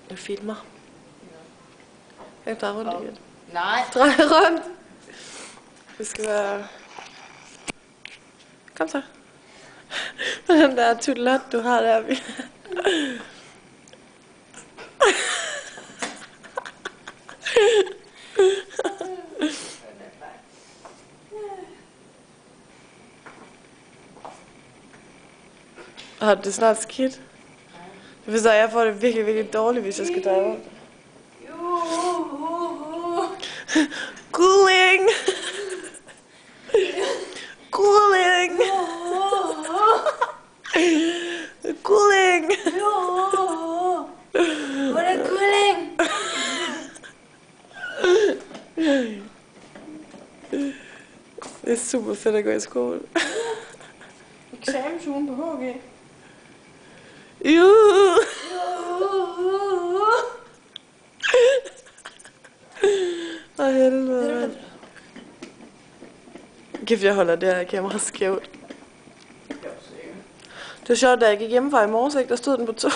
Jeg filmer. Jeg drejer rundt igen. Nej. Drej rundt. Det skal være... Kom så. Den der tutlat, du har der. Har du det snart skidt? Det vil sige, at jeg får det virkelig, virkelig dårligt, hvis jeg skal dreje rundt. Cooling! Cooling! Cooling! Hvor er det cooling? Det er super fedt at gå i skole. Eksamensugen på HG. Åh, helvede. Kæft, jeg holder det her kamera skævt. Det var sjovt, da jeg gik hjemmefra i morges, ikke? Der stod den på 2.